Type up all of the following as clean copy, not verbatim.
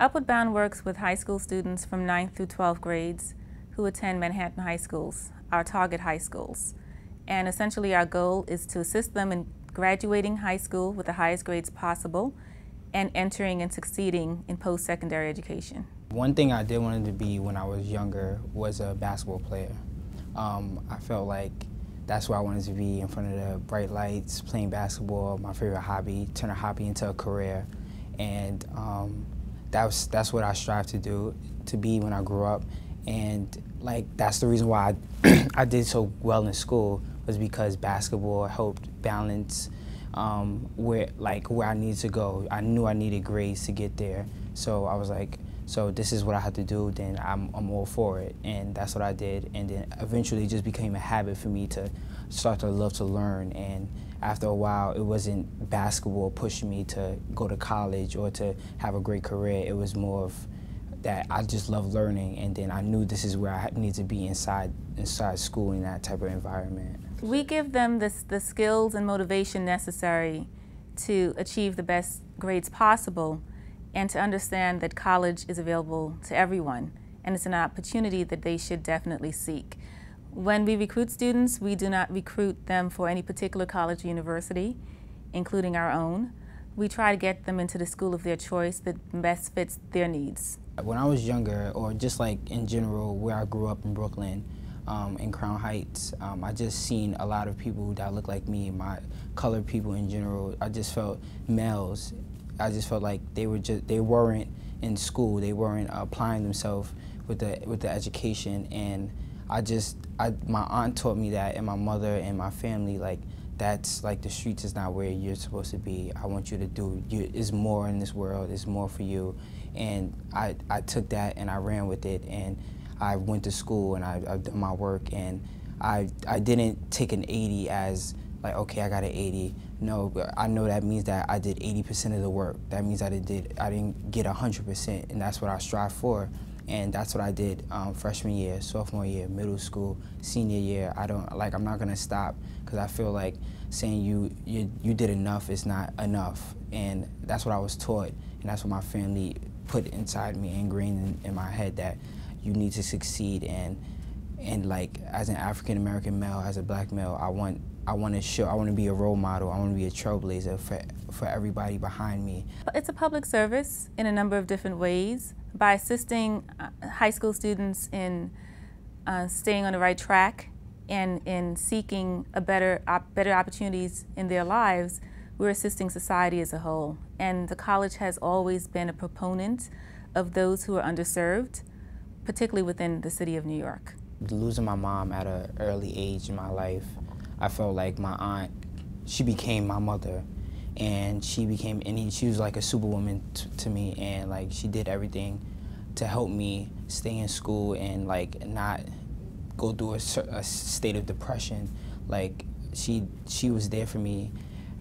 Upward Bound works with high school students from 9th through 12th grades who attend Manhattan high schools, our target high schools. And essentially our goal is to assist them in graduating high school with the highest grades possible and entering and succeeding in post-secondary education. One thing I did want to be when I was younger was a basketball player. I felt like that's where I wanted to be, in front of the bright lights, playing basketball, my favorite hobby, turn a hobby into a career. And that's what I strive to do, to be when I grew up. And like that's the reason why I did so well in school, was because basketball helped balance where I needed to go. I knew I needed grades to get there, so I was like, so this is what I had to do, then I'm all for it. And that's what I did. And then eventually it just became a habit for me to start to love to learn. And after a while, it wasn't basketball pushing me to go to college or to have a great career. It was more of that I just love learning, and then I knew this is where I need to be inside school, in that type of environment. We give them the skills and motivation necessary to achieve the best grades possible, and to understand that college is available to everyone, and it's an opportunity that they should definitely seek. When we recruit students, we do not recruit them for any particular college or university, including our own. We try to get them into the school of their choice that best fits their needs. When I was younger, or just like in general, where I grew up in Brooklyn, in Crown Heights, I just seen a lot of people that look like me, my colored people in general. I just felt males. I just felt like they weren't in school, they weren't applying themselves with the education. And my aunt taught me that, and my mother and my family, like, that's like, the streets is not where you're supposed to be. I want you to do, there's more in this world, there's more for you. And I took that and I ran with it, and I went to school and I've done my work, and I didn't take an 80 as like, okay, I got an 80. No, but I know that means that I did 80% of the work. That means I didn't get 100%, and that's what I strive for. And that's what I did freshman year, sophomore year, middle school, senior year. I'm not gonna stop, because I feel like saying you did enough is not enough. And that's what I was taught, and that's what my family put inside me, ingrained in my head, that you need to succeed. And like, as an African American male, as a black male, I want to be a role model. I want to be a trailblazer for everybody behind me. It's a public service in a number of different ways. By assisting high school students in staying on the right track and in seeking better opportunities in their lives, we're assisting society as a whole. And the college has always been a proponent of those who are underserved, particularly within the city of New York. Losing my mom at an early age in my life, I felt like my aunt, she became my mother, and she was like a superwoman to me, and like, she did everything to help me stay in school and like not go through a state of depression. Like, she was there for me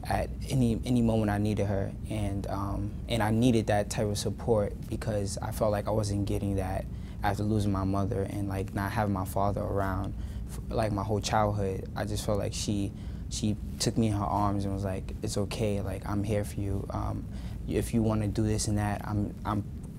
at any moment I needed her, and I needed that type of support, because I felt like I wasn't getting that after losing my mother and like not having my father around for, like, my whole childhood. I just felt like she took me in her arms and was like, it's okay, like, I'm here for you. If you want to do this and that, I'm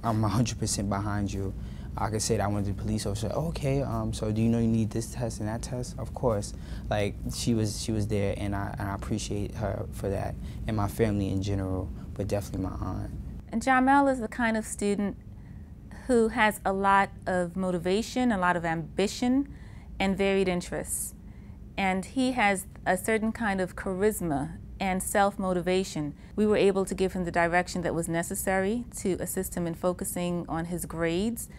100% behind you. I could say that I wanted to be a police officer. Oh, okay, so do you know you need this test and that test? Of course. Like, she was there, and I appreciate her for that, and my family in general, but definitely my aunt. And Jahmel is the kind of student who has a lot of motivation, a lot of ambition, and varied interests. And he has a certain kind of charisma and self-motivation. We were able to give him the direction that was necessary to assist him in focusing on his grades,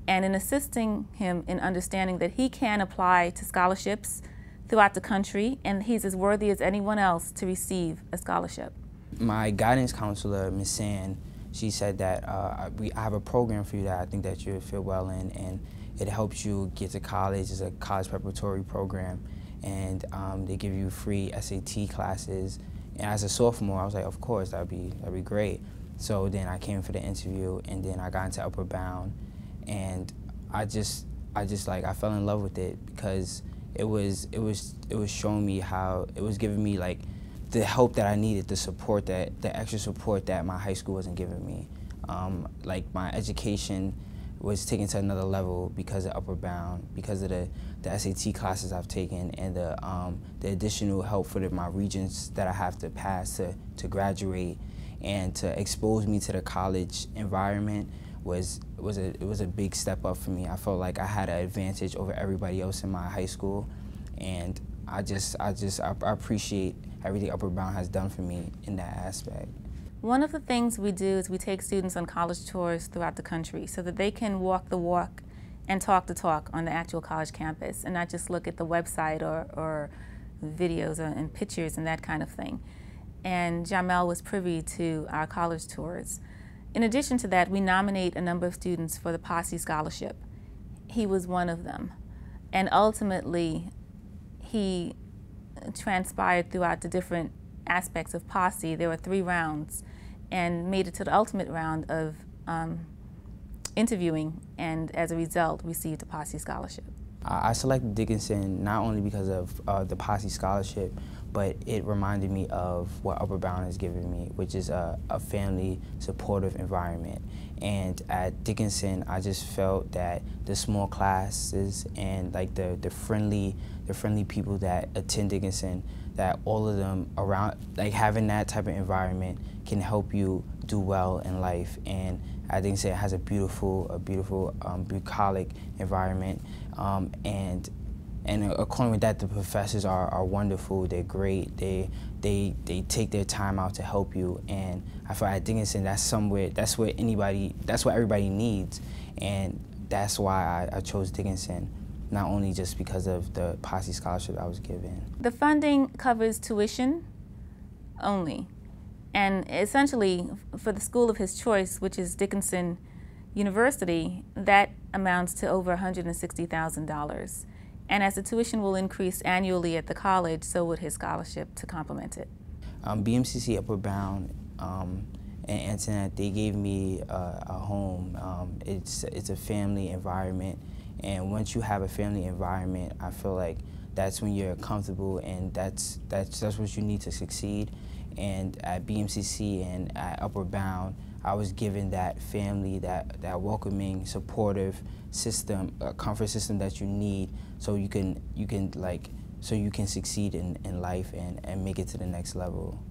and in assisting him in understanding that he can apply to scholarships throughout the country, and he's as worthy as anyone else to receive a scholarship. My guidance counselor, Ms. Sand, she said that I have a program for you that I think that you'll feel well in, and it helps you get to college. It's a college preparatory program, and they give you free SAT classes. And as a sophomore, I was like, of course, that'd be great. So then I came for the interview, and then I got into Upward Bound, and I fell in love with it, because it was showing me how, it was giving me like the help that I needed, the extra support that my high school wasn't giving me. Like my education was taken to another level because of Upward Bound, because of the SAT classes I've taken, and the additional help for my regents that I have to pass to graduate, and to expose me to the college environment was a big step up for me. I felt like I had an advantage over everybody else in my high school, and I appreciate everything Upward Bound has done for me in that aspect. One of the things we do is we take students on college tours throughout the country so that they can walk the walk and talk the talk on the actual college campus, and not just look at the website or videos and pictures and that kind of thing. And Jahmel was privy to our college tours. In addition to that, we nominate a number of students for the Posse Scholarship. He was one of them. And ultimately, he transpired throughout the different aspects of Posse. There were 3 rounds, and made it to the ultimate round of interviewing, and as a result, received a Posse Scholarship. I selected Dickinson not only because of the Posse Scholarship, but it reminded me of what Upward Bound has given me, which is a family supportive environment. And at Dickinson, I just felt that the small classes and like the friendly people that attend Dickinson, that all of them around, like having that type of environment can help you do well in life. And I think it has a beautiful bucolic environment, and according with that, the professors are wonderful. They're great. They take their time out to help you, and I feel at Dickinson that's what everybody needs, and that's why I chose Dickinson, not only just because of the Posse Scholarship I was given. The funding covers tuition only, and essentially for the school of his choice, which is Dickinson University, that amounts to over $160,000. And as the tuition will increase annually at the college, so would his scholarship to complement it. BMCC Upward Bound and Antoinette, they gave me a home. It's a family environment, and once you have a family environment, I feel like that's when you're comfortable, and that's what you need to succeed. And at BMCC and at Upward Bound, I was given that family, that welcoming, supportive system, comfort system that you need, so you can succeed in life and make it to the next level.